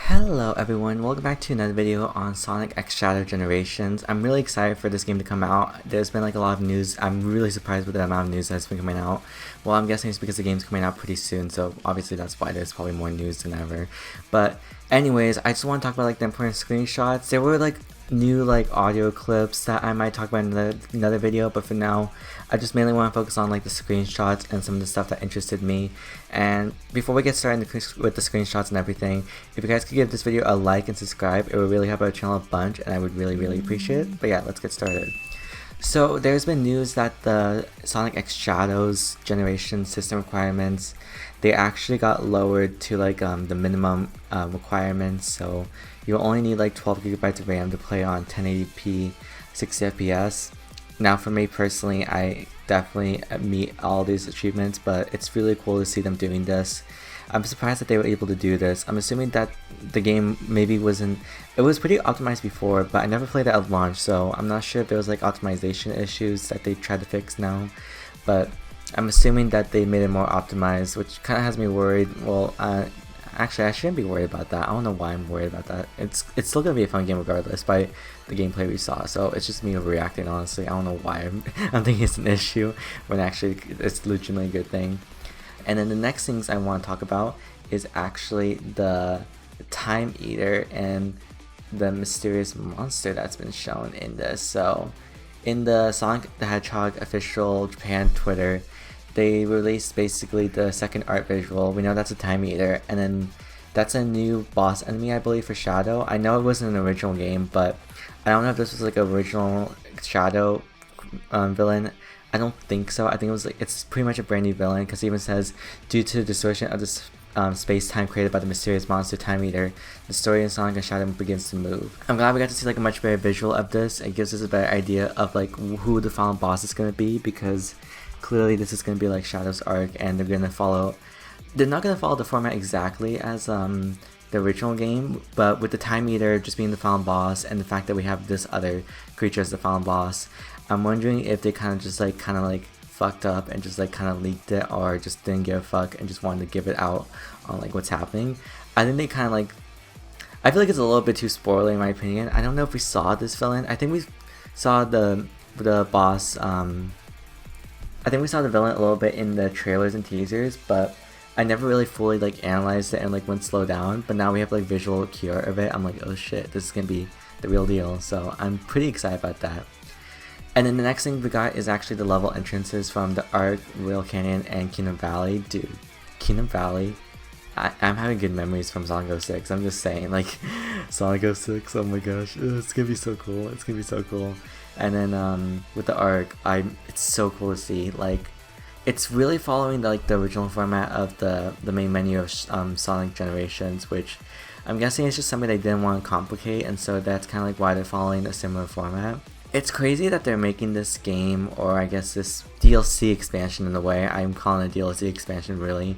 Hello everyone, welcome back to another video on Sonic X Shadow Generations. I'm really excited for this game to come out. There's been like a lot of news. I'm really surprised with the amount of news that's been coming out. Well, I'm guessing it's because the game's coming out pretty soon, so obviously that's why there's probably more news than ever. But anyways, I just want to talk about like the important screenshots. There were like new like audio clips that I might talk about in another video, but for now I just mainly want to focus on like the screenshots and some of the stuff that interested me. And before we get started with the screenshots and everything, if you guys could give this video a like and subscribe, it would really help our channel a bunch and I would really appreciate it. But yeah, let's get started. So there's been news that the Sonic X Shadows generation system requirements, they actually got lowered to like the minimum requirements. So you only need like 12 gigabytes of RAM to play on 1080p 60 FPS. Now for me personally, I definitely meet all these achievements, but it's really cool to see them doing this. I'm surprised that they were able to do this. I'm assuming that the game maybe wasn't, it was pretty optimized before, but I never played it at launch, so I'm not sure if there was like optimization issues that they tried to fix now. But I'm assuming that they made it more optimized, which kind of has me worried. Well, actually I shouldn't be worried about that. I don't know why I'm worried about that. It's still gonna be a fun game regardless by the gameplay we saw, so it's just me overreacting honestly. I don't know why I'm thinking it's an issue when actually it's legitimately a good thing. And then the next things I want to talk about is actually the Time Eater and the mysterious monster that's been shown in this. So in the Sonic the Hedgehog official Japan Twitter, they released basically the second art visual. We know that's a Time Eater, and then that's a new boss enemy, I believe, for Shadow. I know it wasn't an original game, but I don't know if this was like an original Shadow villain. I don't think so. I think it was like, it's pretty much a brand new villain, because it even says, due to the distortion of the space-time created by the mysterious monster Time Eater, the story in Sonic and Shadow begins to move. I'm glad we got to see like a much better visual of this. It gives us a better idea of like who the final boss is going to be, because clearly this is going to be like Shadow's arc, and they're not going to follow the format exactly as the original game, but with the Time Eater just being the final boss and the fact that we have this other creature as the final boss, I'm wondering if they kind of fucked up and just like kind of leaked it, or just didn't give a fuck and just wanted to give it out on like what's happening. I think they kind of like, I feel like it's a little bit too spoiler in my opinion. I don't know if we saw this villain. I think we saw the boss, I think we saw the villain a little bit in the trailers and teasers, but I never really fully like analyzed it and like went slow down. But now we have like visual KEYART of it. I'm like, oh shit, this is gonna be the real deal. So I'm pretty excited about that. And then the next thing we got is actually the level entrances from the Arc, Royal Canyon, and Kingdom Valley. Dude, Kingdom Valley, I'm having good memories from Sonic 06. I'm just saying, like, Sonic 06, oh my gosh, it's gonna be so cool. It's gonna be so cool. And then with the Arc, it's so cool to see. Like, it's really following the original format of the main menu of Sonic Generations, which I'm guessing it's just something they didn't want to complicate, and so that's kind of like why they're following a similar format. It's crazy that they're making this game, or I guess this DLC expansion in a way. I'm calling it a DLC expansion really.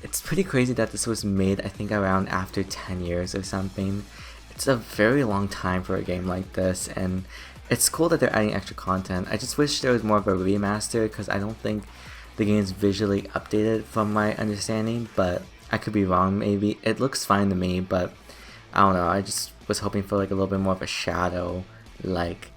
It's pretty crazy that this was made, I think, around after 10 years or something. It's a very long time for a game like this, and it's cool that they're adding extra content. I just wish there was more of a remaster, because I don't think the game is visually updated from my understanding, but I could be wrong maybe. It looks fine to me, but I don't know. I just was hoping for like a little bit more of a Shadow like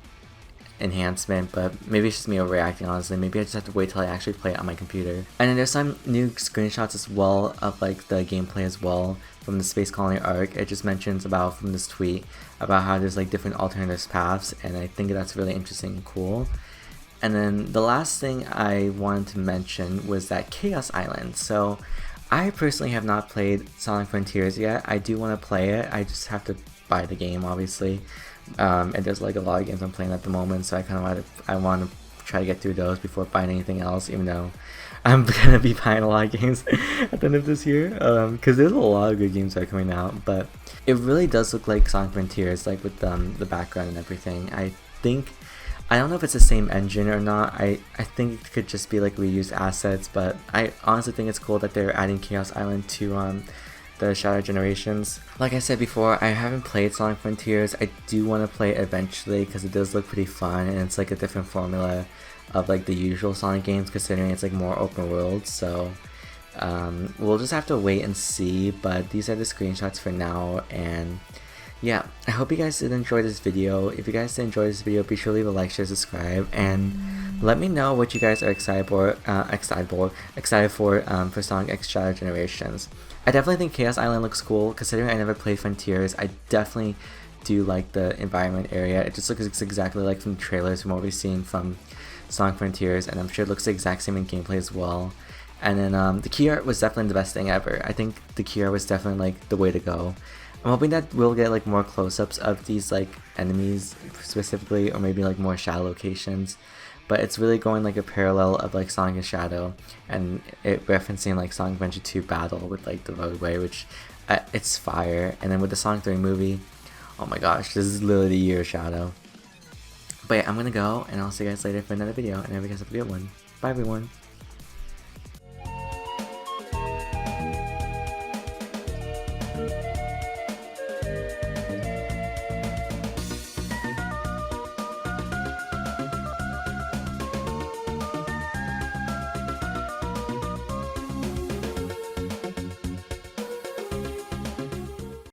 enhancement, but maybe it's just me overreacting honestly. Maybe I just have to wait till I actually play it on my computer. And then there's some new screenshots as well of like the gameplay as well from the Space Colony arc. It just mentions about, from this tweet, about how there's like different alternative paths, and I think that's really interesting and cool. And then the last thing I wanted to mention was that Chaos Island. So I personally have not played Sonic Frontiers yet. I do want to play it. I just have to buy the game obviously. And there's like a lot of games I'm playing at the moment, so I want to try to get through those before buying anything else, even though I'm gonna be buying a lot of games at the end of this year, because there's a lot of good games that are coming out. But it really does look like Sonic Frontiers, like with the background and everything. I don't know if it's the same engine or not. I think it could just be like reused assets, but I honestly think it's cool that they're adding Chaos Island to the Shadow Generations. Like I said before, I haven't played Sonic Frontiers. I do want to play it eventually, because it does look pretty fun, and it's like a different formula of like the usual Sonic games, considering it's like more open world. So We'll just have to wait and see, but these are the screenshots for now, and yeah, I hope you guys did enjoy this video. If you guys did enjoy this video, be sure to leave a like, share, subscribe, and let me know what you guys are excited for Sonic X Shadow Generations. I definitely think Chaos Island looks cool. Considering I never played Frontiers, I definitely do like the environment area. It just looks exactly like from the trailers, from what we've seen from Sonic Frontiers, and I'm sure it looks the exact same in gameplay as well. And then the key art was definitely the best thing ever. I think the key art was definitely like the way to go. I'm hoping that we'll get like more close-ups of these like enemies specifically, or maybe like more shadow locations. But it's really going like a parallel of like Sonic and Shadow, and it referencing like Sonic Adventure 2 battle with like the roadway, which it's fire. And then with the Sonic 3 movie, oh my gosh, this is literally the year of Shadow. But yeah, I'm gonna go, and I'll see you guys later for another video, and I hope you guys have a good one. Bye everyone.